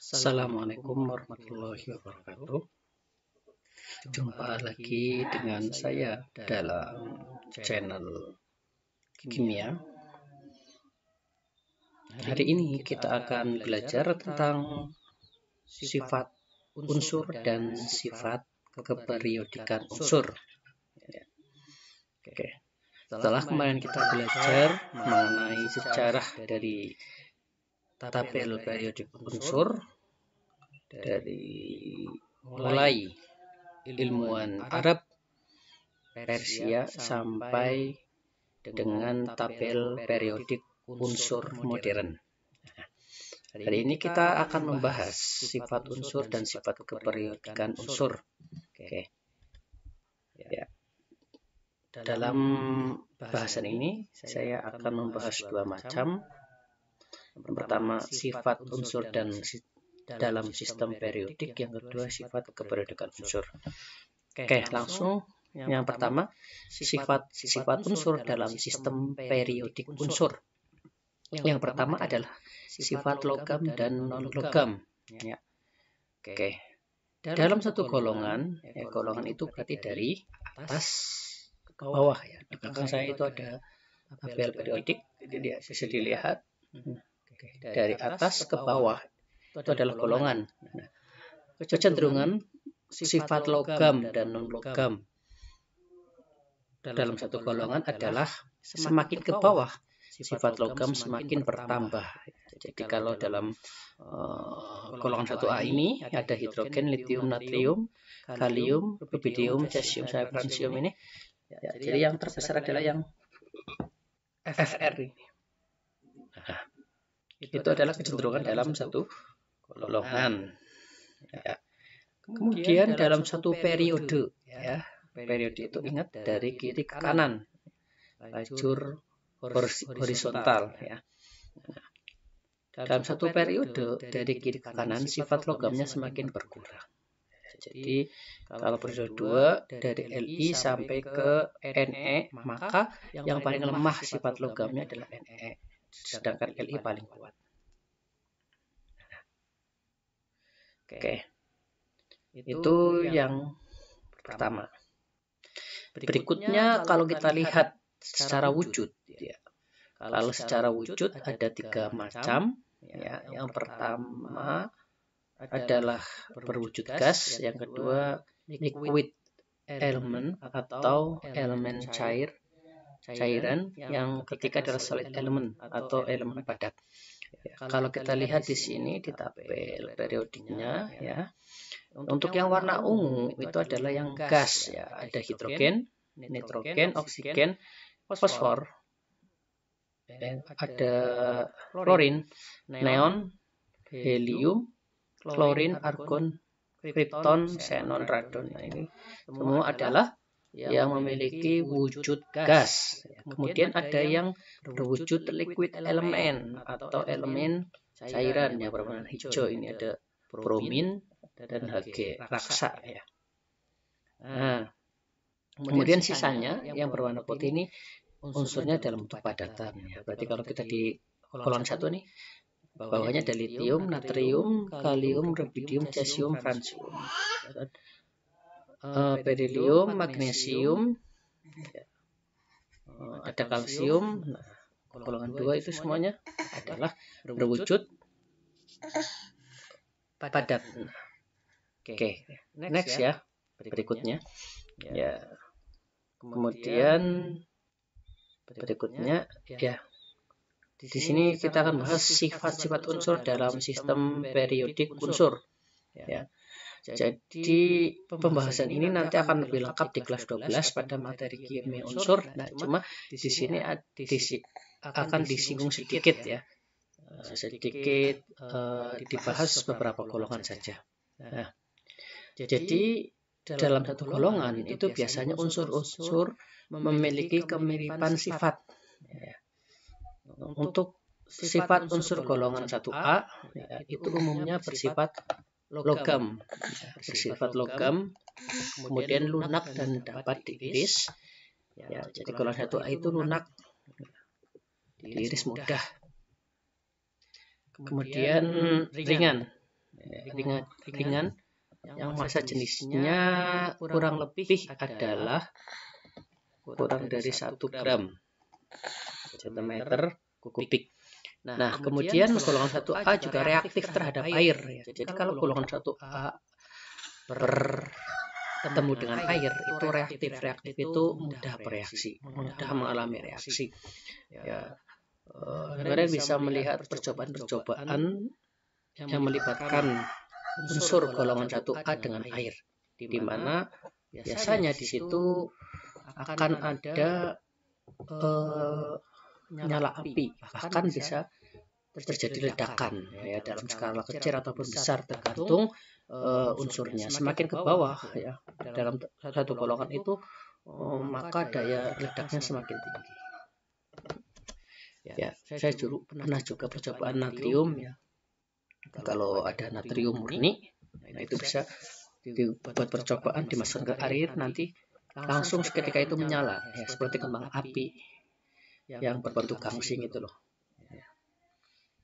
Assalamualaikum warahmatullahi wabarakatuh. Jumpa lagi dengan saya dalam channel kimia. Hari ini kita akan belajar tentang sifat unsur dan sifat keperiodikan unsur. Oke. Setelah kemarin kita belajar mengenai sejarah dari tabel periodik unsur, dari mulai ilmuwan Arab, Persia sampai dengan tabel periodik unsur modern. Hari ini kita akan membahas sifat unsur dan sifat keperiodikan unsur. Oke. Ya. Dalam bahasan ini saya akan membahas dua macam. Yang pertama sifat unsur dan dalam sistem periodik, yang kedua sifat keperiodikan unsur. Oke, langsung yang pertama sifat unsur dalam sistem periodik unsur. Yang pertama adalah sifat logam dan non logam. Ya. Oke, dalam satu golongan, golongan itu berarti dari atas ke bawah ya. Di belakang saya itu ada tabel periodik, jadi bisa dilihat. Dari atas ke bawah itu adalah golongan. Nah, kecenderungan sifat logam dan non logam dalam satu golongan adalah semakin ke bawah sifat logam semakin bertambah. Jadi kalau dalam golongan 1A ini ada hidrogen, litium, natrium, kalium, rubidium, cesium, francium ini. Ya, jadi yang terbesar adalah yang Fr ini. Nah, itu adalah kecenderungan dalam satu golongan. Ya. Kemudian dalam satu periode, ya, periode itu ingat dari kiri ke kanan, lajur horizontal. Ya. Nah, dalam satu periode dari kiri ke kanan sifat logamnya semakin berkurang. Jadi kalau periode 2 dari Li sampai ke Ne, maka yang paling lemah sifat logamnya adalah Ne, sedangkan Li paling kuat. Oke, itu yang pertama. Berikutnya kalau kita lihat secara wujud, ya. Kalau secara wujud ada 3 macam. Ya. Yang pertama adalah berwujud gas, yang kedua liquid element atau elemen cairan, yang ketiga adalah solid element atau elemen padat. Ya, kalau kita lihat di sini di tabel periodiknya, ya, untuk yang warna ungu itu adalah yang gas, ya, ada hidrogen, nitrogen, oksigen, fosfor, ada klorin, neon, helium, klorin, argon, kripton, xenon, radon. Nah, ini semua adalah yang memiliki wujud gas. Kemudian ada yang berwujud liquid elemen atau elemen cairan yang berwarna hijau. Ini ada bromin dan Hg raksa, ya. Nah, kemudian sisanya yang berwarna putih ini unsurnya dalam bentuk padatan, ya. Berarti kalau kita di golongan 1 nih, bawahnya ada litium, natrium, kalium, rubidium, cesium, francium, berilium, magnesium, ya. Ada kalsium. Nah, golongan 2 itu semuanya adalah berwujud padat. Oke, next ya, berikutnya. Ya. Kemudian berikutnya, ya. Di sini kita akan bahas sifat-sifat unsur dalam sistem periodik unsur. Ya. Jadi pembahasan ini nanti akan lebih lengkap di kelas 12 pada materi kimia unsur. Nah, cuma di sini akan disinggung sedikit, ya. Sedikit dibahas beberapa golongan saja. Nah, jadi dalam satu golongan itu biasanya unsur-unsur memiliki kemiripan sifat. Ya. Untuk sifat unsur golongan 1A, ya, itu umumnya bersifat logam, bersifat logam, kemudian lunak dan dapat diiris. Ya, jadi golongan 1A itu lunak, diiris mudah. Kemudian ringan, ringan yang massa jenisnya kurang lebih adalah kurang dari 1 gram cm kubik. Nah, kemudian golongan 1A juga reaktif terhadap air ya. Jadi kalau golongan 1A bertemu dengan air itu reaktif itu mudah bereaksi, mudah mengalami reaksi. Ya, kalian bisa melihat percobaan-percobaan yang melibatkan unsur golongan 1A dengan air, di mana biasanya di situ akan ada nyala api, bahkan bisa terjadi ledakan ya dalam skala kecil ataupun besar tergantung unsurnya. Semakin ke bawah ya dalam satu golongan itu maka daya ledaknya semakin tinggi. Ya, saya pernah juga percobaan natrium ya. Kalau ada natrium murni, nah itu bisa dibuat percobaan dimasukkan ke air, nanti langsung seketika itu menyala ya, seperti kembang api yang berbentuk gangsing itu loh.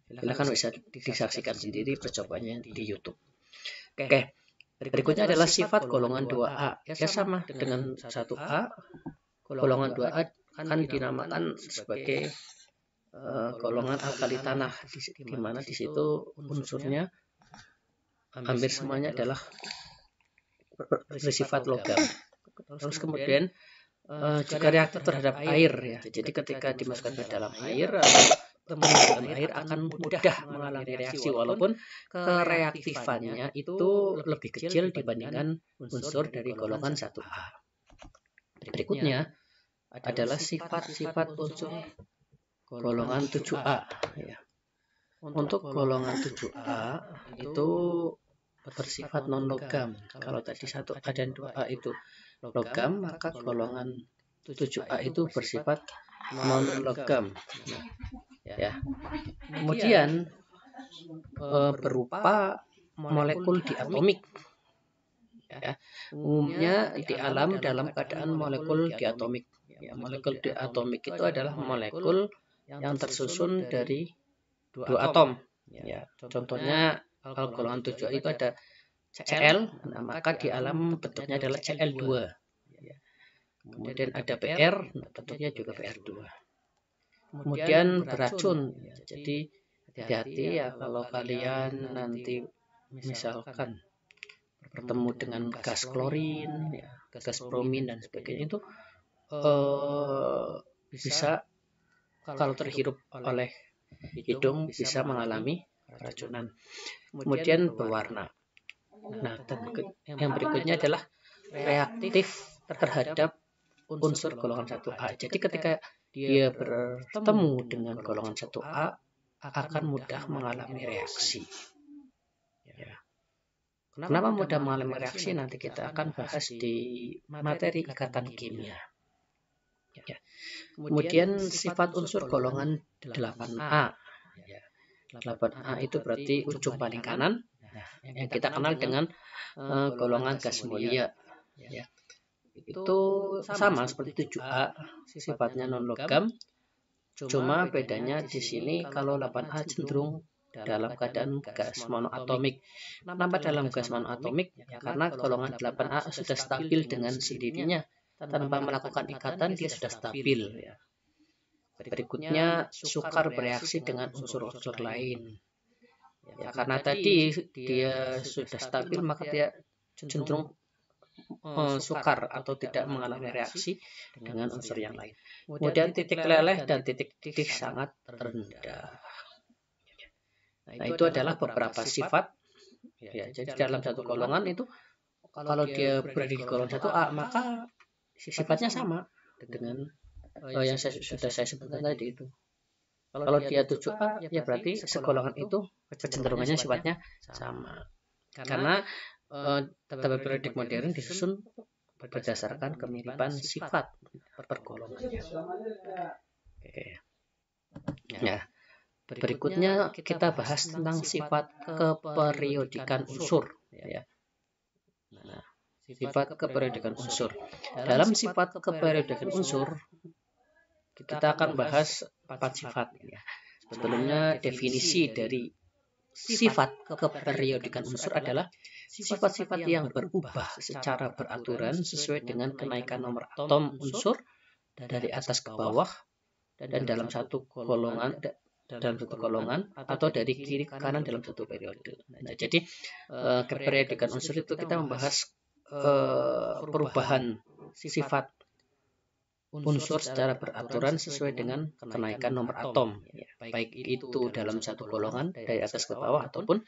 Silahkan bisa disaksikan sendiri percobaannya di YouTube. Oke, berikutnya adalah sifat golongan 2A. Ya sama dengan 1A, golongan 2A kan dinamakan sebagai golongan alkali tanah, di mana di situ unsurnya hampir semuanya adalah bersifat logam. Terus kemudian juga reaktif terhadap air ya. Jadi ketika dimasukkan ke dalam air, dalam air akan mudah mengalami reaksi walaupun kereaktifannya itu lebih kecil dibandingkan unsur dari golongan 1A. Berikutnya adalah sifat-sifat unsur golongan 7A ya. Untuk golongan 7A itu bersifat non logam. Kalau tadi 1A dan 2A itu logam, maka golongan 7A itu bersifat non logam. Nah, ya. Kemudian berupa molekul diatomik. Ya. Umumnya di alam dalam keadaan molekul diatomik. Ya, molekul diatomik itu adalah molekul yang tersusun dari 2 atom. Ya, contohnya kalau golongan 7A itu ada Cl, nah, maka di alam bentuknya adalah Cl2. Ya. Kemudian ada Br, nah, bentuknya juga Br2. Kemudian beracun, ya. Jadi hati-hati ya kalau kalian nanti misalkan bertemu dengan gas klorin, ya, gas bromin dan sebagainya itu bisa kalau terhirup oleh hidung bisa mengalami keracunan. Kemudian berwarna. Nah, yang berikutnya adalah reaktif terhadap unsur golongan 1A. Jadi ketika dia bertemu dengan golongan 1A akan mudah mengalami reaksi. Ya. Kenapa mudah mengalami reaksi? Nanti kita akan bahas di materi ikatan kimia. Ya. Kemudian sifat unsur golongan 8A. 8A itu berarti ujung paling kanan, yang kita kenal dengan golongan gas mulia. Ya. Itu sama seperti 7A, sifatnya non logam. Cuma bedanya di sini kalau 8A cenderung dalam keadaan gas monoatomik. Kenapa dalam gas monoatomik? Ya, karena golongan 8A sudah stabil dengan sendirinya. Tanpa melakukan ikatan dia sudah stabil. Ya. Berikutnya sukar bereaksi dengan unsur-unsur lain. Ya, karena tadi dia sudah stabil maka dia cenderung sukar atau tidak mengalami reaksi dengan unsur yang lain. Kemudian titik leleh dan titik sangat rendah. Nah, itu adalah beberapa sifat. Ya, jadi dalam satu golongan itu kalau dia berada di golongan 1A maka sifatnya sama dengan yang sudah saya sebutkan tadi itu. Kalau dia 7A ya berarti segolongan itu kecenderungannya sifatnya sama. Karena tabel periodik modern disusun berdasarkan kemiripan sifat per golongannya. Oke. Ya. Berikutnya kita bahas tentang sifat keperiodikan unsur. Ya. Nah, sifat keperiodikan unsur. Dalam sifat keperiodikan unsur kita akan bahas 4 sifat. Ya. Sebelumnya definisi dari sifat keperiodikan unsur adalah sifat-sifat yang berubah secara beraturan sesuai dengan kenaikan nomor atom unsur dari atas ke bawah dan dalam satu golongan atau dari kiri ke kanan dalam satu periode. Nah, jadi keperiodikan unsur itu kita membahas perubahan sifat unsur secara beraturan sesuai dengan kenaikan nomor atom, ya, baik itu dalam satu golongan dari atas ke bawah ataupun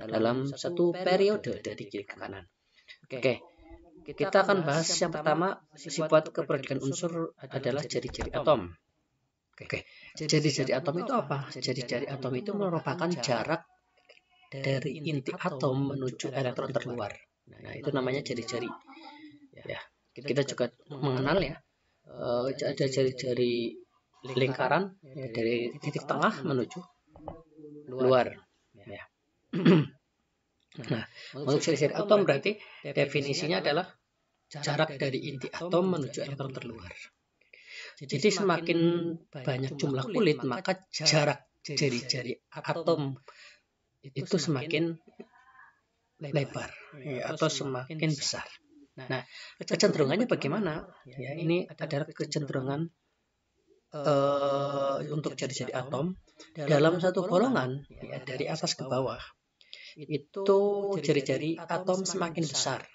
dalam satu periode dari kiri ke kanan. Oke, kita akan bahas yang pertama, sifat keperiodikan unsur adalah jari-jari atom. Oke, jari-jari atom itu apa? Jari-jari atom itu merupakan jarak dari inti atom menuju elektron terluar. Nah, itu namanya jari-jari. Ya, kita juga mengenal ya. Ada jari-jari lingkaran ya, dari titik tengah menuju luar. Ya. Nah, untuk jari-jari atom berarti definisinya adalah jarak dari inti atom menuju elektron terluar. Jadi semakin banyak jumlah kulit, maka jarak jari-jari atom itu semakin lebar ya, atau semakin besar. Nah, kecenderungannya bagaimana? Ya, ini adalah kecenderungan untuk jari-jari atom dalam satu golongan ya, dari atas ke bawah. Itu jari-jari atom semakin besar.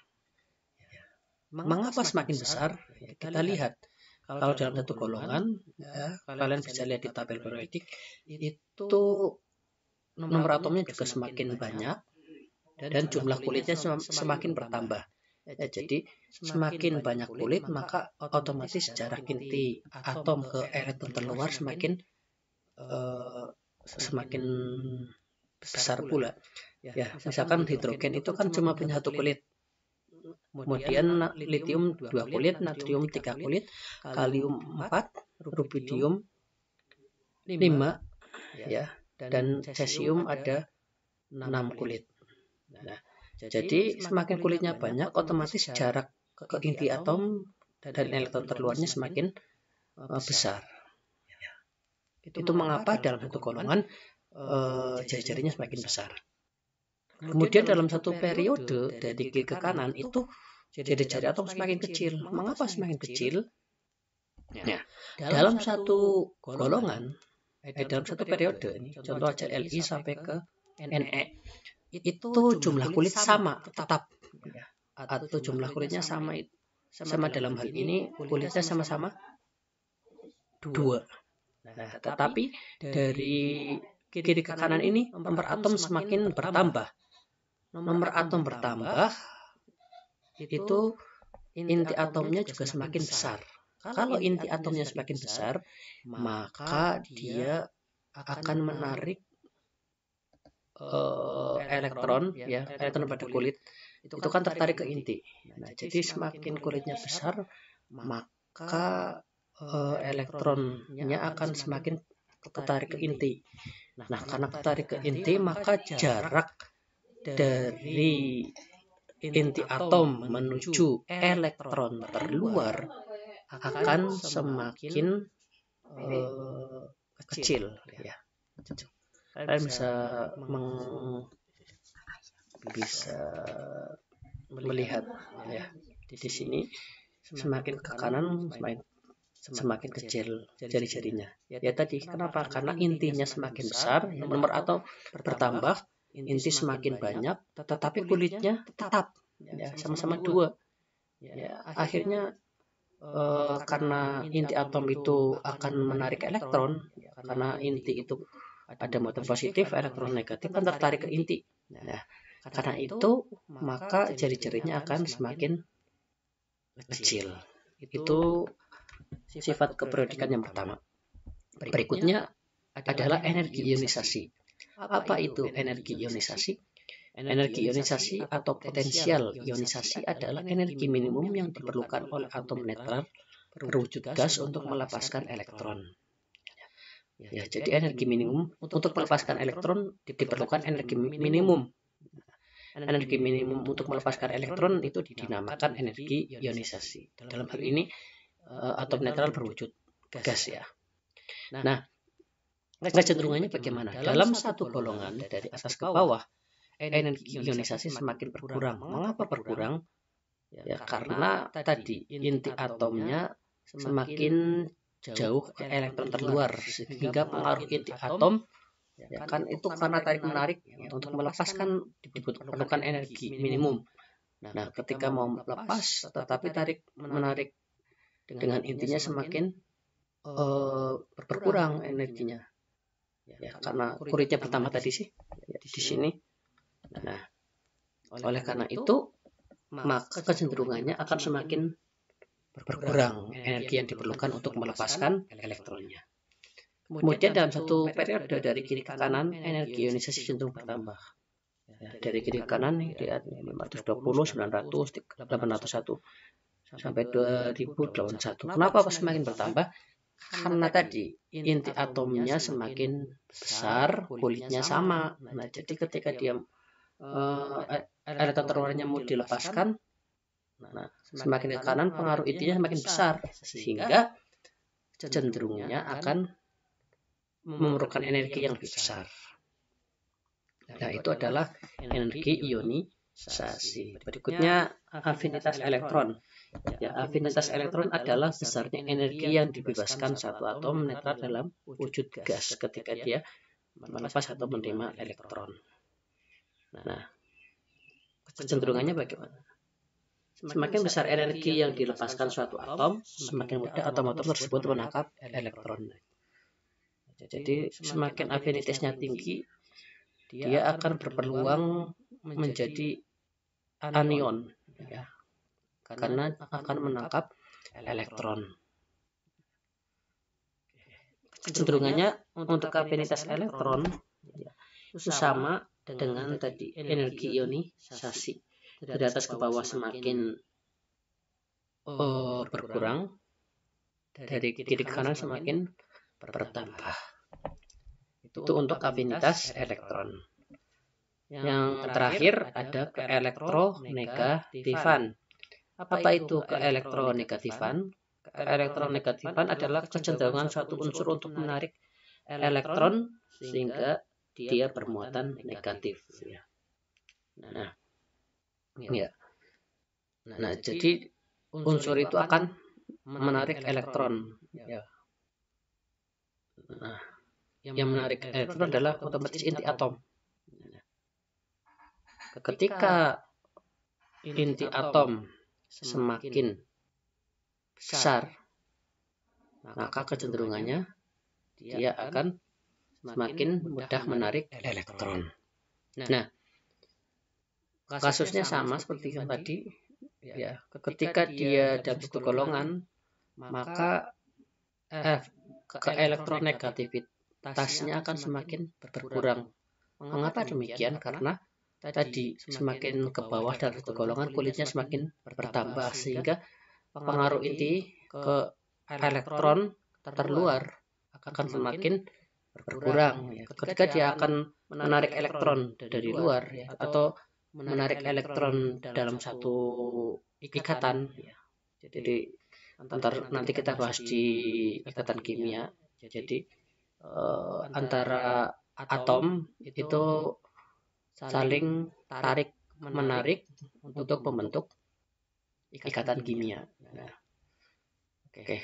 Mengapa semakin besar? Ya, kita lihat kalau dalam satu golongan, ya, kalian bisa lihat di tabel periodik, itu nomor atomnya juga semakin banyak dan jumlah kulitnya semakin bertambah. Ya, jadi semakin banyak kulit maka otomatis jarak inti atom ke elektron terluar semakin besar pula. Ya, misalkan hidrogen itu kan cuma punya satu kulit. Kemudian litium 2 kulit, natrium 3 kulit, kalium 4, rubidium 5 ya, dan cesium ada 6 kulit. Nah, jadi semakin kulitnya banyak, otomatis jarak ke inti atom dan elektron terluarnya semakin besar. Itu mengapa dalam satu golongan jari-jarinya semakin besar. Kemudian dalam satu periode dari kiri ke kanan itu jari-jari atom semakin kecil. Mengapa semakin kecil? Ya, dalam satu golongan, dalam satu periode, ini contoh aja Li sampai ke Ne. Itu jumlah kulit sama tetap ya, atau jumlah kulitnya sama dalam hal ini kulitnya sama-sama 2. Nah, tetapi dari kiri ke kanan ini nomor atom semakin bertambah. Nomor atom bertambah itu inti atomnya juga semakin besar. Kalau inti atomnya semakin besar, maka dia akan menarik elektron ya, elektron pada kulit itu kan tertarik ke inti. Nah, jadi semakin kulitnya besar maka elektronnya akan semakin tertarik ke inti. Nah, karena tertarik ke inti maka jarak dari inti atom menuju elektron terluar akan semakin kecil ya. Kalian bisa melihat ya di sini semakin ke kanan semakin kecil jari-jarinya. Ya tadi kenapa? Karena intinya semakin besar, nomor atom bertambah, inti semakin banyak, tetapi kulitnya tetap ya sama-sama 2. Ya, akhirnya karena inti atom itu akan menarik elektron, karena inti itu ada motor positif, elektron negatif kan tertarik ke inti. Nah, karena itu maka jari-jarinya akan semakin kecil. Itu sifat keperiodikan yang pertama. Berikutnya adalah energi ionisasi. Apa itu energi ionisasi? Energi ionisasi atau potensial ionisasi adalah energi minimum yang diperlukan oleh atom netral berwujud gas untuk melepaskan elektron. Ya, jadi energi minimum untuk melepaskan elektron diperlukan energi minimum. Energi minimum untuk melepaskan elektron itu dinamakan energi ionisasi. Dalam hal ini atom netral berwujud gas ya. Nah, kecenderungannya bagaimana? Dalam satu golongan dari atas ke bawah, energi ionisasi semakin berkurang. Mengapa berkurang? Ya, karena tadi inti atomnya semakin jauh ke elektron terluar, sehingga pengaruh inti atom ya kan itu karena tarik menarik untuk melepaskan diperlukan energi minimum. Nah, ketika mau lepas tetapi tarik menarik dengan intinya semakin berkurang energinya. Ya, karena kuritnya bertambah tadi sih ya, di sini. Nah, oleh karena itu maka kecenderungannya akan semakin berkurang energi yang diperlukan untuk melepaskan elektronnya. Kemudian dalam satu periode dari kiri ke kanan, energi ionisasi cenderung bertambah. Ya, dari kiri ke kanan di 520, 900, 801 sampai 2081. Kenapa semakin bertambah? Karena tadi inti atomnya semakin besar, kulitnya sama. Nah, jadi ketika dia elektron terluarnya mau dilepaskan, nah, semakin ke kanan pengaruh intinya semakin besar, sehingga cenderungnya akan memerlukan energi yang lebih besar. Nah, itu adalah energi ionisasi. Berikutnya afinitas elektron. Ya, afinitas elektron adalah besarnya energi yang dibebaskan satu atom netral dalam wujud gas ketika dia melepas atau menerima elektron. Nah, kecenderungannya bagaimana? Semakin besar energi yang dilepaskan suatu atom, semakin mudah atom-atom tersebut menangkap elektron. Jadi semakin afinitasnya tinggi, dia akan berpeluang menjadi anion, ya, karena akan menangkap elektron. Kecenderungannya untuk afinitas elektron itu sama dengan tadi energi ionisasi. Dari atas ke bawah semakin berkurang, dari kiri ke kanan semakin bertambah. Itu untuk afinitas elektron. Yang terakhir ada keelektronegatifan. Apa itu keelektronegatifan? Keelektronegatifan adalah kecenderungan suatu unsur untuk menarik elektron sehingga dia bermuatan negatif. Nah, jadi unsur itu akan menarik elektron. Ya. Nah, yang menarik elektron adalah otomatis inti atom. Ketika inti atom semakin besar, maka kecenderungannya dia akan semakin mudah menarik elektron. Nah, kasusnya sama seperti yang tadi. Ya, ketika dia dalam satu golongan, maka keelektronegativitasnya akan semakin berkurang. Mengapa demikian? Karena tadi semakin ke bawah dari satu golongan, kulitnya semakin bertambah, sehingga pengaruh inti ke elektron terluar akan semakin berkurang. Ya. Ketika dia akan menarik elektron dari luar, ya, atau menarik elektron dalam satu ikatan, ya. Jadi nanti kita bahas di ikatan kimia. Jadi antara atom itu saling tarik menarik untuk membentuk ikatan kimia. Nah, oke.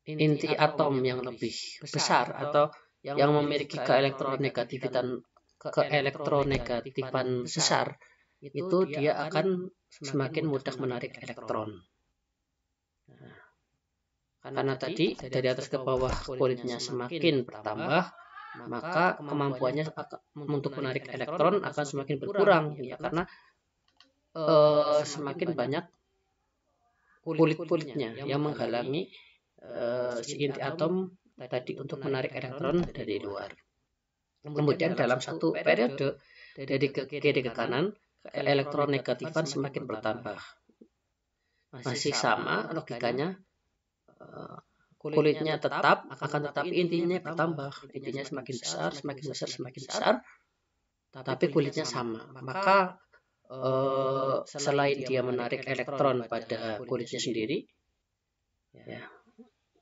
Inti atom yang lebih besar atau yang memiliki keelektronegatifan besar, itu dia akan semakin mudah menarik elektron. Nah, karena tadi dari atas ke bawah kulitnya semakin bertambah, maka kemampuannya untuk menarik elektron akan semakin berkurang, ya, karena semakin banyak kulit-kulitnya yang menghalangi si inti atom tadi untuk menarik elektron dari luar. Kemudian dalam satu periode dari kiri ke kanan, keelektronegatifan semakin bertambah. Masih sama logikanya, kulitnya tetap, akan tetapi intinya bertambah. Intinya semakin besar, semakin besar, semakin besar, tapi kulitnya sama. Maka selain dia menarik elektron pada kulitnya sendiri, ya,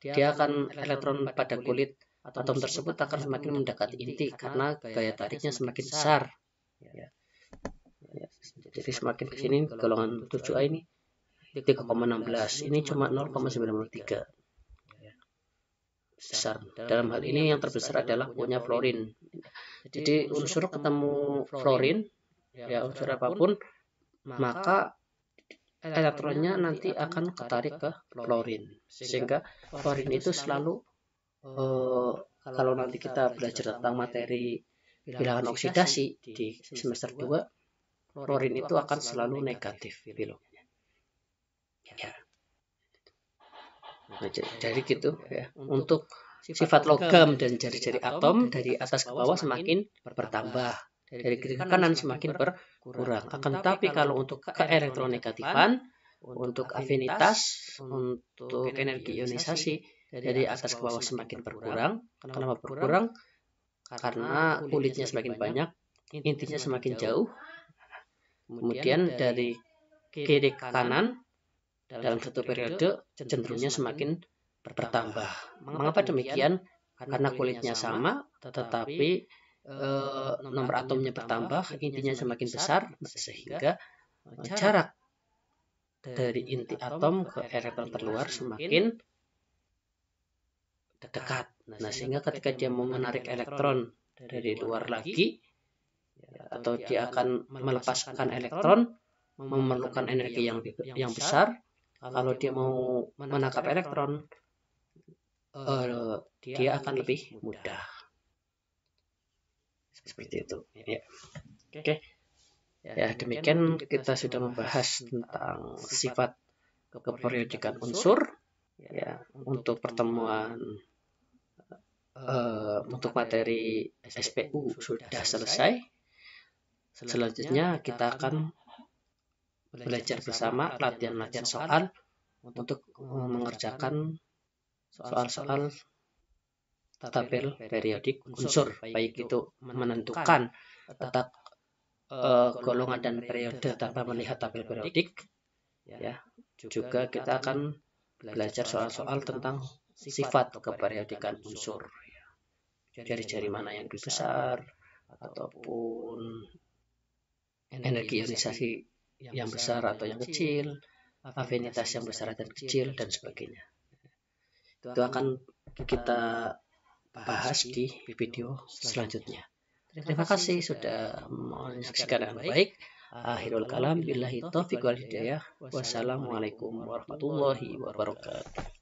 dia akan elektron pada kulit atom tersebut akan semakin mendekati inti karena gaya tariknya semakin besar. Ya. Jadi semakin ke sini golongan 7A ini 3,16, ini cuma 0,93. Besar. Dalam hal ini yang terbesar adalah punya fluorin. Jadi unsur ketemu fluorin, ya unsur apapun, maka elektronnya nanti akan ketarik ke fluorin, sehingga fluorin itu selalu kalau nanti kita belajar tentang materi bilangan oksidasi di semester 2, fluorin itu akan selalu negatif bilangnya. Ya. Nah, jadi gitu ya. Untuk sifat logam dan jari-jari atom dari atas ke bawah semakin bertambah, dari kiri ke kanan semakin berkurang. Akan tetapi kalau untuk keelektronegatifan, untuk afinitas, untuk energi ionisasi dari atas ke bawah semakin berkurang. Kenapa berkurang? Karena kulitnya semakin banyak, intinya semakin jauh. Kemudian dari kiri ke kanan dalam satu periode cenderungnya semakin bertambah. Mengapa demikian? Karena kulitnya sama, tetapi nomor atomnya bertambah, intinya semakin besar, sehingga jarak dari inti atom ke elektron terluar semakin dekat. Nah, sehingga ketika dia mau menarik elektron dari luar lagi, atau dia akan melepaskan elektron, memerlukan energi yang besar. Kalau dia mau menangkap elektron, dia akan lebih mudah. Seperti itu. Ya. Oke. Ya, demikian kita sudah membahas tentang sifat keperiodikan unsur. Ya, untuk pertemuan untuk materi SPU sudah selesai. Selanjutnya kita akan belajar bersama latihan-latihan soal untuk mengerjakan soal-soal tabel periodik unsur, baik itu menentukan letak golongan dan periode tanpa melihat tabel periodik. Ya, juga kita akan belajar soal-soal tentang sifat keperiodikan unsur. Jari-jari mana yang lebih besar, ataupun energi ionisasi yang besar atau yang kecil, afinitas yang besar dan kecil, dan sebagainya. Itu akan kita bahas di video selanjutnya. Terima kasih sudah menyaksikan dengan baik. Akhirul kalam billahi taufiq wal hidayah. Wassalamualaikum warahmatullahi wabarakatuh.